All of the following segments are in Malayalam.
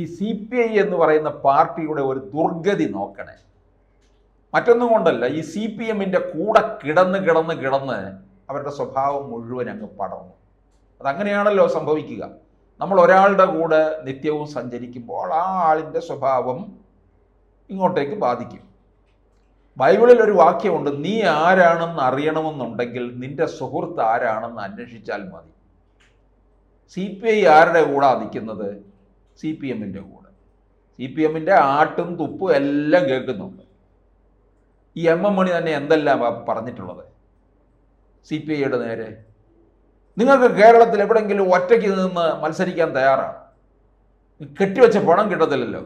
ഈ CPI എന്ന് പറയുന്ന പാർട്ടിയുടെ ഒരു ദുർഗതി നോക്കണേ. മറ്റൊന്നും കൊണ്ടല്ല, ഈ CPMൻ്റെ കൂടെ കിടന്ന് അവരുടെ സ്വഭാവം മുഴുവൻ അങ്ങ് പടർന്നു. അതങ്ങനെയാണല്ലോ സംഭവിക്കുക. നമ്മൾ ഒരാളുടെ കൂടെ നിത്യവും സഞ്ചരിക്കുമ്പോൾ ആ ആളിൻ്റെ സ്വഭാവം ഇങ്ങോട്ടേക്ക് ബാധിക്കും. ബൈബിളിൽ ഒരു വാക്യമുണ്ട്, നീ ആരാണെന്ന് അറിയണമെന്നുണ്ടെങ്കിൽ നിന്റെ സുഹൃത്ത് ആരാണെന്ന് അന്വേഷിച്ചാൽ മതി. CPI ആരുടെ കൂടെ നിൽക്കുന്നത്? CPMൻ്റെ കൂടെ. CPMൻ്റെ ആട്ടും തുപ്പും എല്ലാം കേൾക്കുന്നുണ്ട്. ഈ MM മണി തന്നെ എന്തെല്ലാം പറഞ്ഞിട്ടുള്ളത് CPIയുടെ നേരെ? നിങ്ങൾക്ക് കേരളത്തിൽ എവിടെയെങ്കിലും ഒറ്റയ്ക്ക് നിന്ന് മത്സരിക്കാൻ തയ്യാറാണ്? കെട്ടിവെച്ച പണം കിട്ടത്തില്ലല്ലോ,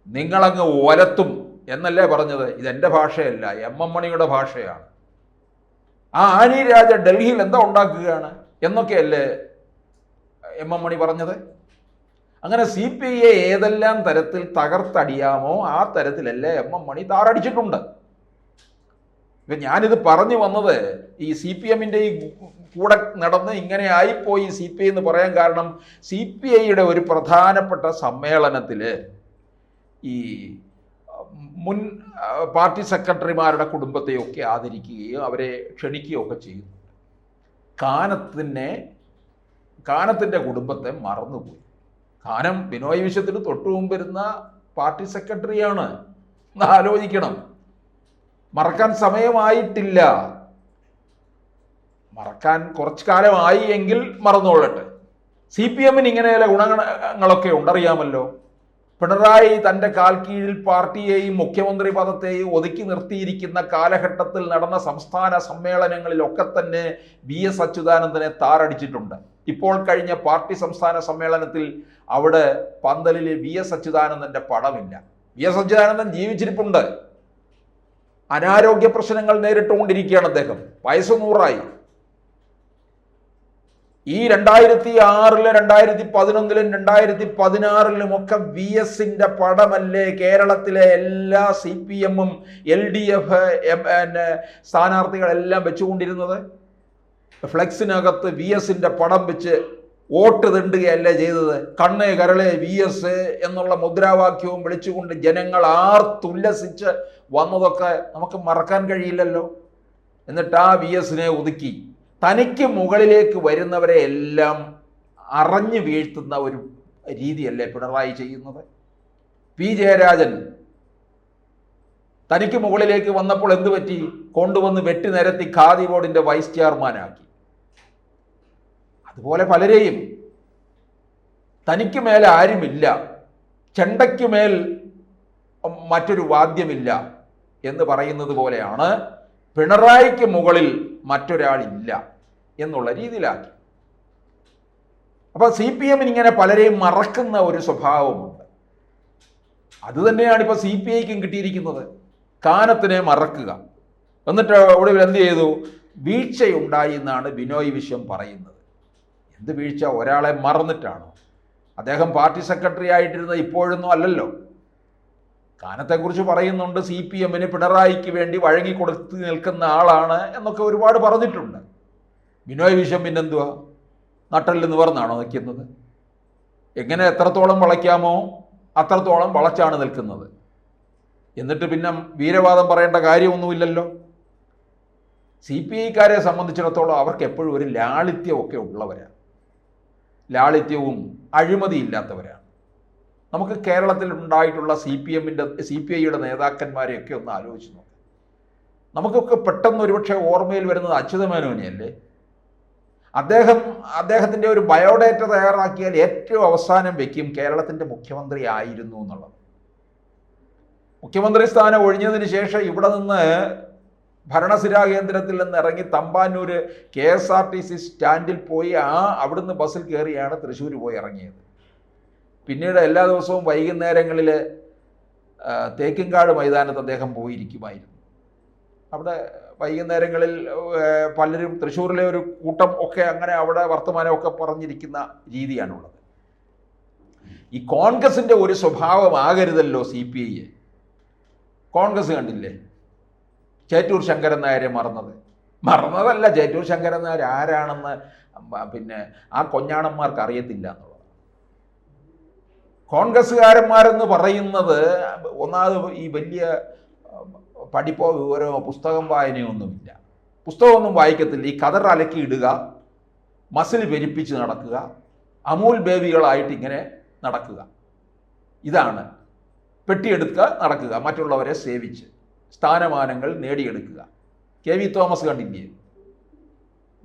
നിങ്ങളങ്ങ് ഒലത്തും എന്നല്ലേ പറഞ്ഞത്? ഇതെൻ്റെ ഭാഷയല്ല, MM മണിയുടെ ഭാഷയാണ്. ആ ആനി രാജ ഡൽഹിയിൽ എന്താ ഉണ്ടാക്കുകയാണ് എന്നൊക്കെയല്ലേ MM മണി പറഞ്ഞത്? അങ്ങനെ CPIയെ ഏതെല്ലാം തരത്തിൽ തകർത്തടിയാമോ ആ തരത്തിലല്ലേ MM മണി താറടിച്ചിട്ടുണ്ട്. ഇപ്പം ഞാനിത് പറഞ്ഞു വന്നത് ഈ CPMൻ്റെ ഈ കൂടെ നടന്ന് ഇങ്ങനെ ആയിപ്പോയി CPI എന്ന് പറയാൻ കാരണം, CPIയുടെ ഒരു പ്രധാനപ്പെട്ട സമ്മേളനത്തിൽ ഈ മുൻ പാർട്ടി സെക്രട്ടറിമാരുടെ കുടുംബത്തെയൊക്കെ ആദരിക്കുകയും അവരെ ക്ഷണിക്കുകയും ഒക്കെ ചെയ്യുന്നു. കാനത്തിൻ്റെ കുടുംബത്തെ മറന്നുപോയി. കാനം ബിനോയ് വിശ്വത്തിന് തൊട്ടു മുമ്പിരുന്ന പാർട്ടി സെക്രട്ടറിയാണ്. ആലോചിക്കണം. മറക്കാൻ സമയമായിട്ടില്ല. മറക്കാൻ കുറച്ചു കാലമായി എങ്കിൽ മറന്നോളട്ടെ. CPMന് ഇങ്ങനെയുള്ള ഗുണങ്ങളൊക്കെ ഉണ്ടറിയാമല്ലോ. പിണറായി തൻ്റെ കാൽ കീഴിൽ പാർട്ടിയെയും മുഖ്യമന്ത്രി പദത്തെയും ഒതുക്കി നിർത്തിയിരിക്കുന്ന കാലഘട്ടത്തിൽ നടന്ന സംസ്ഥാന സമ്മേളനങ്ങളിലൊക്കെ തന്നെ VS അച്യുതാനന്ദനെ താറടിച്ചിട്ടുണ്ട്. ഇപ്പോൾ കഴിഞ്ഞ പാർട്ടി സംസ്ഥാന സമ്മേളനത്തിൽ അവിടെ പന്തലിൽ VS അച്യുതാനന്ദൻ്റെ പടമില്ല. VS അച്യുതാനന്ദൻ ജീവിച്ചിരിപ്പുണ്ട്. അനാരോഗ്യ പ്രശ്നങ്ങൾ നേരിട്ടുകൊണ്ടിരിക്കുകയാണ് അദ്ദേഹം. വയസ്സ് 100ആയി. ഈ 2006, 2011, 2016 ഒക്കെ VSൻ്റെ പടമല്ലേ കേരളത്തിലെ എല്ലാ CPMും LDF സ്ഥാനാർത്ഥികളെല്ലാം വെച്ചുകൊണ്ടിരുന്നത്? ഫ്ലെക്സിനകത്ത് VSൻ്റെ പടം വെച്ച് വോട്ട് തെണ്ടുകയല്ലേ ചെയ്തത്? കണ്ണേ കരളെ VS എന്നുള്ള മുദ്രാവാക്യവും വിളിച്ചുകൊണ്ട് ജനങ്ങൾ ആർത്തുല്ലസിച്ച് വന്നതൊക്കെ നമുക്ക് മറക്കാൻ കഴിയില്ലല്ലോ. എന്നിട്ട് ആ VSനെ ഒതുക്കി തനിക്ക് മുകളിലേക്ക് വരുന്നവരെ എല്ലാം അറിഞ്ഞു വീഴ്ത്തുന്ന ഒരു രീതിയല്ലേ പിണറായി ചെയ്യുന്നത്? P ജയരാജൻ തനിക്ക് മുകളിലേക്ക് വന്നപ്പോൾ എന്തു പറ്റി? കൊണ്ടുവന്ന് വെട്ടി നിരത്തി ഖാദി ബോർഡിൻ്റെ വൈസ് ചെയർമാനാക്കി. അതുപോലെ പലരെയും തനിക്ക് മേലെ ആരുമില്ല, ചെണ്ടയ്ക്ക് മേൽ മറ്റൊരു വാദ്യമില്ല എന്ന് പറയുന്നത് പോലെയാണ് പിണറായിക്ക് മുകളിൽ മറ്റൊരാളില്ല എന്നുള്ള രീതിയിലാക്കി. അപ്പോൾ CPMന് ഇങ്ങനെ പലരെയും മറക്കുന്ന ഒരു സ്വഭാവമുണ്ട്. അതുതന്നെയാണ് ഇപ്പോൾ CPIക്കും കിട്ടിയിരിക്കുന്നത്. കാനത്തിനെ മറക്കുക. എന്നിട്ട് ഒടുവിൽ എന്ത് ചെയ്തു? വീഴ്ചയുണ്ടായി എന്നാണ് ബിനോയ് വിശ്വം പറയുന്നത്. എന്ത് വീഴ്ച? ഒരാളെ മറന്നിട്ടാണോ? അദ്ദേഹം പാർട്ടി സെക്രട്ടറി ആയിട്ടിരുന്നത് ഇപ്പോഴൊന്നും അല്ലല്ലോ. കാനത്തെക്കുറിച്ച് പറയുന്നുണ്ട്, CPMന് പിണറായിക്ക് വേണ്ടി വഴങ്ങിക്കൊടുത്ത് നിൽക്കുന്ന ആളാണ് എന്നൊക്കെ ഒരുപാട് പറഞ്ഞിട്ടുണ്ട്. ബിനോയ് വിശ്വം പിന്നെന്തുവാ? നട്ടല് നിവർന്നാണോ നിൽക്കുന്നത്? എങ്ങനെ എത്രത്തോളം വളയ്ക്കാമോ അത്രത്തോളം വളച്ചാണ് നിൽക്കുന്നത്. എന്നിട്ട് പിന്നെ വീരവാദം പറയേണ്ട കാര്യമൊന്നുമില്ലല്ലോ. CPIക്കാരെ സംബന്ധിച്ചിടത്തോളം അവർക്ക് എപ്പോഴും ഒരു ലാളിത്യമൊക്കെ ഉള്ളവരാണ്. ലാളിത്യവും അഴിമതിയില്ലാത്തവരാണ്. നമുക്ക് കേരളത്തിൽ ഉണ്ടായിട്ടുള്ള CPIയുടെ നേതാക്കന്മാരെയൊക്കെ ഒന്ന് ആലോചിച്ച് നോക്കാം. നമുക്കൊക്കെ പെട്ടെന്ന് ഒരുപക്ഷെ ഓർമ്മയിൽ വരുന്നത് അച്യുതമേനോനെയല്ലേ? അദ്ദേഹത്തിൻ്റെ ഒരു ബയോഡേറ്റ തയ്യാറാക്കിയാൽ ഏറ്റവും അവസാനം വയ്ക്കും കേരളത്തിൻ്റെ മുഖ്യമന്ത്രി ആയിരുന്നു എന്നുള്ളത്. മുഖ്യമന്ത്രി സ്ഥാനം ഒഴിഞ്ഞതിന് ശേഷം ഇവിടെ നിന്ന് ഭരണസിരാ കേന്ദ്രത്തിൽ നിന്ന് ഇറങ്ങി തമ്പാനൂർ KSRTC സ്റ്റാൻഡിൽ പോയി അവിടുന്ന് ബസ്സിൽ കയറിയാണ് തൃശ്ശൂർ പോയി ഇറങ്ങിയത്. പിന്നീട് എല്ലാ ദിവസവും വൈകുന്നേരങ്ങളിൽ തേക്കിൻകാട് മൈതാനത്ത് അദ്ദേഹം പോയിരിക്കുമായിരുന്നു. അവിടെ വൈകുന്നേരങ്ങളിൽ പലരും തൃശ്ശൂരിലെ ഒരു കൂട്ടം ഒക്കെ അങ്ങനെ അവിടെ വർത്തമാനമൊക്കെ പറഞ്ഞിരിക്കുന്ന രീതിയാണുള്ളത്. ഈ കോൺഗ്രസിൻ്റെ ഒരു സ്വഭാവമാകരുതല്ലോ CPI. കോൺഗ്രസ് കണ്ടില്ലേ ചേറ്റൂർ ശങ്കരൻ നായരെ മറന്നതല്ല. ചേറ്റൂർ ശങ്കരൻ നായർ ആരാണെന്ന് പിന്നെ ആ കൊഞ്ഞാണന്മാർക്ക് അറിയത്തില്ല എന്നുള്ളത്. കോൺഗ്രസ്സുകാരന്മാരെന്ന് പറയുന്നത് ഒന്നാമത് ഈ വലിയ പഠിപ്പോ വിവരമോ പുസ്തകം വായനയൊന്നുമില്ല. പുസ്തകമൊന്നും വായിക്കത്തില്ല. ഈ കതർ അലക്കി ഇടുക, മസിൽ പെരിപ്പിച്ച് നടക്കുക, അമൂൽ ബേബികളായിട്ട് ഇങ്ങനെ നടക്കുക. ഇതാണ് പെട്ടിയെടുക്കുക, നടക്കുക, മറ്റുള്ളവരെ സേവിച്ച് സ്ഥാനമാനങ്ങൾ നേടിയെടുക്കുക. കെ.വി. തോമസ് കണ്ടില്ലേ,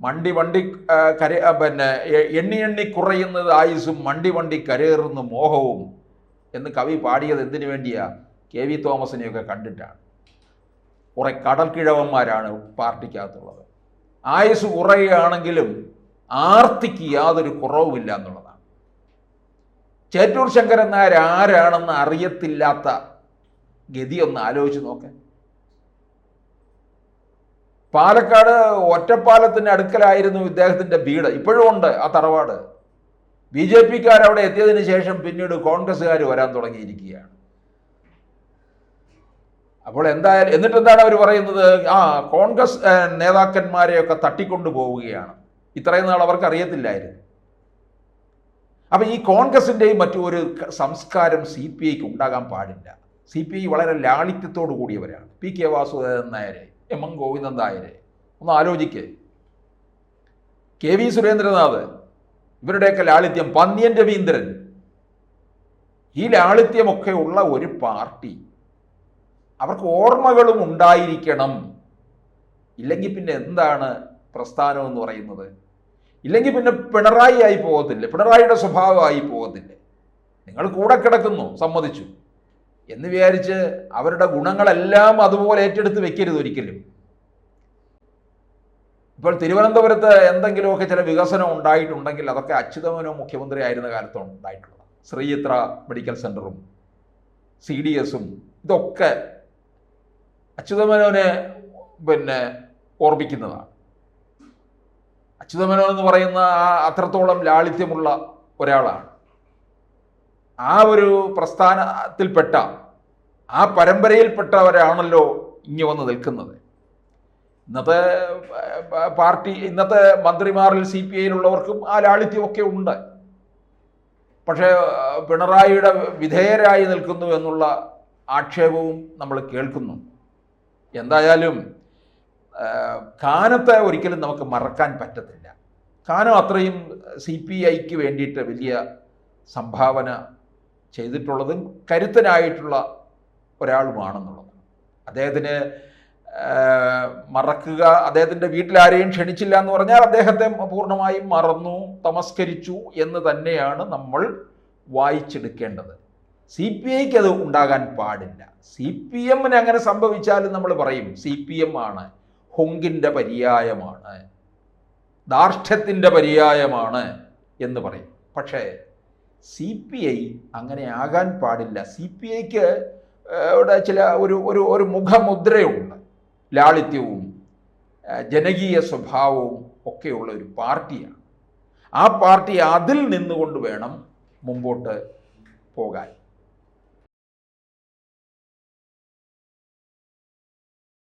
മണ്ടി വണ്ടി എണ്ണി എണ്ണി കുറയുന്നത് ആയുസ്സും മണ്ടി കരയേറുന്ന മോഹവും എന്ന് കവി പാടിയത് എന്തിനു വേണ്ടിയാ? കെ.വി. തോമസിനെയൊക്കെ കണ്ടിട്ടാണ്. കുറെ കടൽക്കിഴവന്മാരാണ് പാർട്ടിക്കകത്തുള്ളത്. ആയുസ് കുറയുകയാണെങ്കിലും ആർത്തിക്ക് യാതൊരു കുറവുമില്ല എന്നുള്ളതാണ്. ചേറ്റൂർ ശങ്കരൻ നായർ ആരാണെന്ന് അറിയത്തില്ലാത്ത ഗതി ഒന്ന് ആലോചിച്ച് നോക്കാൻ. പാലക്കാട് ഒറ്റപ്പാലത്തിൻ്റെ അടുക്കലായിരുന്നു ഇദ്ദേഹത്തിൻ്റെ വീട്. ഇപ്പോഴും ഉണ്ട് ആ തറവാട്. BJP-ക്കാർ അവിടെ എത്തിയതിന് ശേഷം പിന്നീട് കോൺഗ്രസ്സുകാർ വരാൻ തുടങ്ങിയിരിക്കുകയാണ്. അപ്പോൾ എന്തായാലും എന്നിട്ട് എന്താണ് അവർ പറയുന്നത്? കോൺഗ്രസ് നേതാക്കന്മാരെയൊക്കെ തട്ടിക്കൊണ്ടു പോവുകയാണ്. ഇത്രയും നാൾ അവർക്ക് അറിയത്തില്ലായിരുന്നു. അപ്പം ഈ കോൺഗ്രസിൻ്റെയും മറ്റു ഒരു സംസ്കാരം CPIക്ക് ഉണ്ടാകാൻ പാടില്ല. CPI വളരെ ലാളിത്യത്തോടു കൂടിയവരാണ്. PK വാസുദേവൻ നായരെ, M.N. ഗോവിന്ദൻ നായരെ ഒന്ന് ആലോചിക്ക്. KV സുരേന്ദ്രനാഥ്, ഇവരുടെയൊക്കെ ലാളിത്യം, പന്ന്യൻ രവീന്ദ്രൻ, ഈ ലാളിത്യമൊക്കെ ഉള്ള ഒരു പാർട്ടി അവർക്ക് ഓർമ്മകളും ഉണ്ടായിരിക്കണം. ഇല്ലെങ്കിൽ പിന്നെ എന്താണ് പ്രസ്ഥാനം എന്ന് പറയുന്നത്? ഇല്ലെങ്കിൽ പിന്നെ പിണറായി ആയി പോകത്തില്ലേ? പിണറായിയുടെ സ്വഭാവമായി പോകത്തില്ലേ? നിങ്ങൾ കൂടെ കിടക്കുന്നു, സമ്മതിച്ചു എന്ന് വിചാരിച്ച് അവരുടെ ഗുണങ്ങളെല്ലാം അതുപോലെ ഏറ്റെടുത്ത് വെക്കരുത് ഒരിക്കലും. ഇപ്പോൾ തിരുവനന്തപുരത്ത് എന്തെങ്കിലുമൊക്കെ ചില വികസനം ഉണ്ടായിട്ടുണ്ടെങ്കിൽ അതൊക്കെ അച്യുതമേനോൻ മുഖ്യമന്ത്രി ആയിരുന്ന കാലത്താണ് ഉണ്ടായിട്ടുള്ളത്. ശ്രീചിത്ര മെഡിക്കൽ സെൻ്ററും CDS-ഉം ഇതൊക്കെ അച്യുതമേനോനെ ഓർമ്മിക്കുന്നതാണ്. അച്യുതമേനോൻ എന്ന് പറയുന്ന അത്രത്തോളം ലാളിത്യമുള്ള ഒരാളാണ്. ആ ഒരു പ്രസ്ഥാനത്തിൽപ്പെട്ട, ആ പരമ്പരയിൽപ്പെട്ടവരാണല്ലോ ഇങ്ങ് വന്ന് നിൽക്കുന്നത്. ഇന്നത്തെ പാർട്ടി, ഇന്നത്തെ മന്ത്രിമാരിൽ CPI-യിലുള്ളവർക്കും ആ ലാളിത്യമൊക്കെ ഉണ്ട്. പക്ഷേ പിണറായിയുടെ വിധേയരായി നിൽക്കുന്നു എന്നുള്ള ആക്ഷേപവും നമ്മൾ കേൾക്കുന്നു. എന്തായാലും കാനത്തെ ഒരിക്കലും നമുക്ക് മറക്കാൻ പറ്റത്തില്ല. കാനം അത്രയും CPIക്ക് വേണ്ടിയിട്ട് വലിയ സംഭാവന ചെയ്തിട്ടുള്ളതും കരുത്തനായിട്ടുള്ള ഒരാളുമാണെന്നുള്ളത്. അദ്ദേഹത്തിന് മറക്കുക, അദ്ദേഹത്തിൻ്റെ വീട്ടിലാരെയും ക്ഷണിച്ചില്ല എന്ന് പറഞ്ഞാൽ അദ്ദേഹത്തെ പൂർണ്ണമായും മറന്നു, തമസ്കരിച്ചു എന്ന് തന്നെയാണ് നമ്മൾ വായിച്ചെടുക്കേണ്ടത്. CPIക്ക് അത് ഉണ്ടാകാൻ പാടില്ല. CPM-ന് അങ്ങനെ സംഭവിച്ചാലും നമ്മൾ പറയും CPM ആണ് ഹുങ്കിൻ്റെ പര്യായമാണ്, ധാർഷ്ട്യത്തിൻ്റെ പര്യായമാണ് എന്ന് പറയും. പക്ഷേ CPI അങ്ങനെ ആകാൻ പാടില്ല. CPIക്ക് ഇവിടെ ചില ഒരു മുഖമുദ്രയുണ്ട്. ലാളിത്യവും ജനകീയ സ്വഭാവവും ഒക്കെയുള്ള ഒരു പാർട്ടിയാണ്. ആ പാർട്ടി അതിൽ നിന്നുകൊണ്ട് വേണം മുമ്പോട്ട് പോകാൻ.